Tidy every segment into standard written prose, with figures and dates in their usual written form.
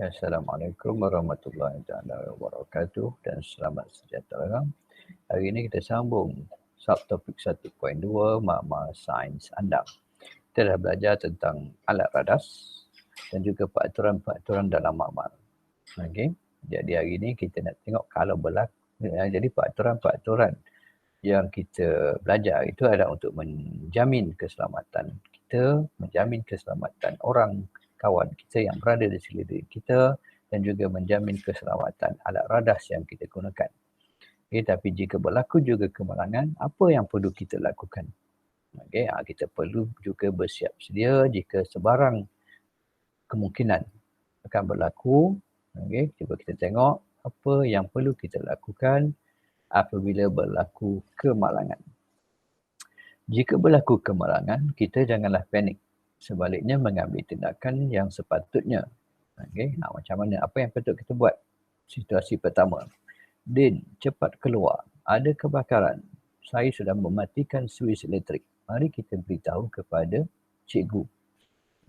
Assalamualaikum warahmatullahi wabarakatuh dan selamat sejahtera. Hari ini kita sambung subtopik 1.2 Makmal Sains Anda. Kita dah belajar tentang alat radas dan juga peraturan-peraturan dalam makmal. Okey. Jadi hari ini kita nak tengok kalau berlaku, jadi peraturan-peraturan yang kita belajar itu adalah untuk menjamin keselamatan kita, menjamin keselamatan orang kawan kita yang berada di sekeliling kita dan juga menjamin keselamatan alat radas yang kita gunakan. Okay, tapi jika berlaku juga kemalangan, apa yang perlu kita lakukan? Okay, kita perlu juga bersiap sedia jika sebarang kemungkinan akan berlaku. Okay, cuba kita tengok apa yang perlu kita lakukan apabila berlaku kemalangan. Jika berlaku kemalangan, kita janganlah panik. Sebaliknya mengambil tindakan yang sepatutnya. Okay? Macam mana? Apa yang patut kita buat? Situasi pertama. Din, cepat keluar. Ada kebakaran. Saya sudah mematikan suis elektrik. Mari kita beritahu kepada cikgu.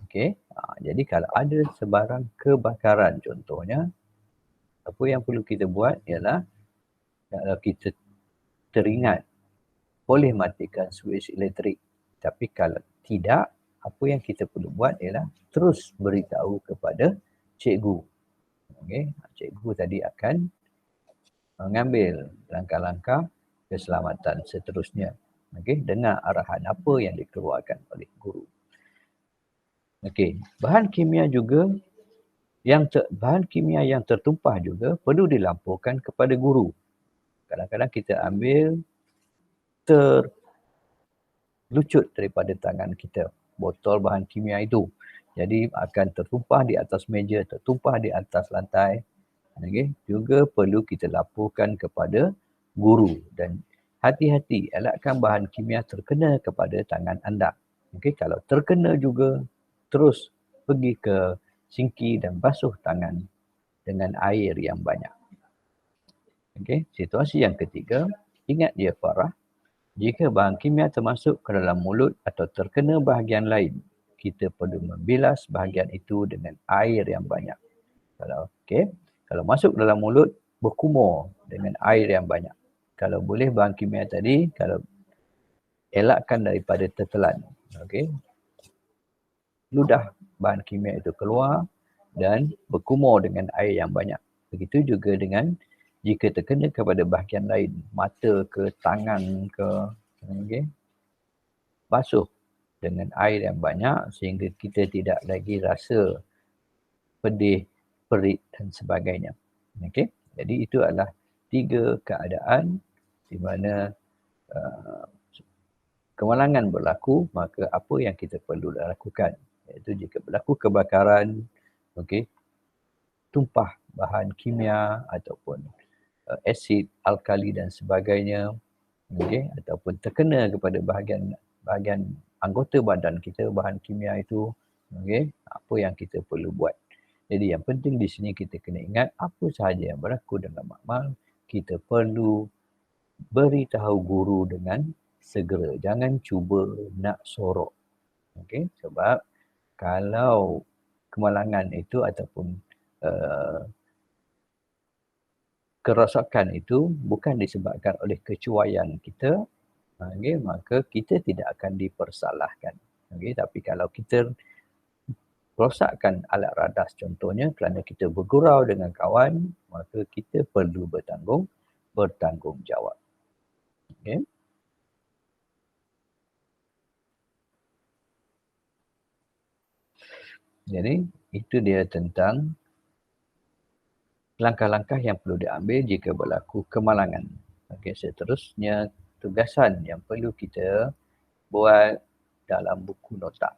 Okay? Jadi kalau ada sebarang kebakaran contohnya, apa yang perlu kita buat ialah kalau kita teringat boleh matikan suis elektrik. Tapi kalau tidak, apa yang kita perlu buat ialah terus beritahu kepada cikgu. Okay? Cikgu tadi akan mengambil langkah-langkah keselamatan seterusnya. Okay? Dengar arahan apa yang dikeluarkan oleh guru. Okay. Bahan kimia yang tertumpah juga perlu dilaporkan kepada guru. Kadang-kadang kita ambil terlucut daripada tangan kita botol bahan kimia itu. Jadi akan tertumpah di atas meja, tertumpah di atas lantai. Okay. Juga perlu kita laporkan kepada guru dan hati-hati elakkan bahan kimia terkena kepada tangan anda. Okay. Kalau terkena juga terus pergi ke sinki dan basuh tangan dengan air yang banyak. Okay. Situasi yang ketiga, ingat dia Farah. Jika bahan kimia termasuk ke dalam mulut atau terkena bahagian lain, kita perlu membilas bahagian itu dengan air yang banyak. Kalau masuk dalam mulut, berkumur dengan air yang banyak. Kalau boleh bahan kimia tadi, kalau elakkan daripada tertelan. Ludah bahan kimia itu keluar dan berkumur dengan air yang banyak. Begitu juga dengan jika terkena kepada bahagian lain, mata ke, tangan ke, basuh dengan air yang banyak sehingga kita tidak lagi rasa pedih, perit dan sebagainya. Okey, jadi itu adalah 3 keadaan di mana kemalangan berlaku, maka apa yang kita perlu lakukan? Iaitu jika berlaku kebakaran, tumpah bahan kimia ataupun asid, alkali dan sebagainya, ataupun terkena kepada bahagian anggota badan kita bahan kimia itu, apa yang kita perlu buat. Jadi yang penting di sini kita kena ingat apa sahaja yang berlaku dalam makmal, kita perlu beritahu guru dengan segera. Jangan cuba nak sorok. Sebab kalau kemalangan itu ataupun kerosakan itu bukan disebabkan oleh kecuaian kita, maka kita tidak akan dipersalahkan. Tapi kalau kita rosakkan alat radas contohnya kerana kita bergurau dengan kawan, maka kita perlu bertanggungjawab. Jadi itu dia tentang langkah-langkah yang perlu diambil jika berlaku kemalangan. Seterusnya tugasan yang perlu kita buat dalam buku nota.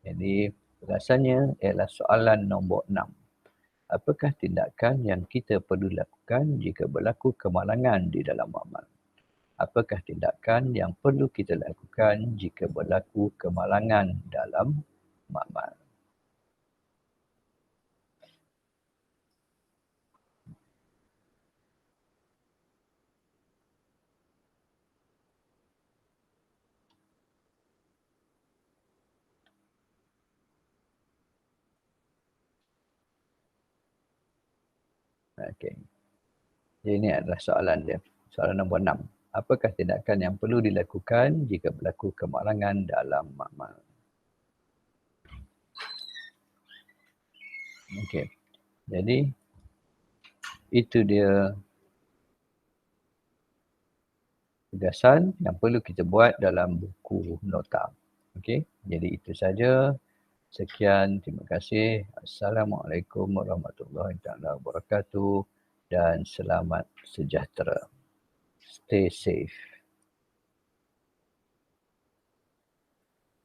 Jadi tugasannya ialah soalan nombor 6. Apakah tindakan yang kita perlu lakukan jika berlaku kemalangan di dalam makmal? Apakah tindakan yang perlu kita lakukan jika berlaku kemalangan dalam makmal? Okey. Jadi ini adalah soalan dia. Soalan nombor 6. Apakah tindakan yang perlu dilakukan jika berlaku kemalangan dalam makmal? Okey. Jadi itu dia tugasan yang perlu kita buat dalam buku nota. Okey. Jadi itu saja. Sekian, terima kasih. Assalamualaikum warahmatullahi wabarakatuh dan selamat sejahtera. Stay safe.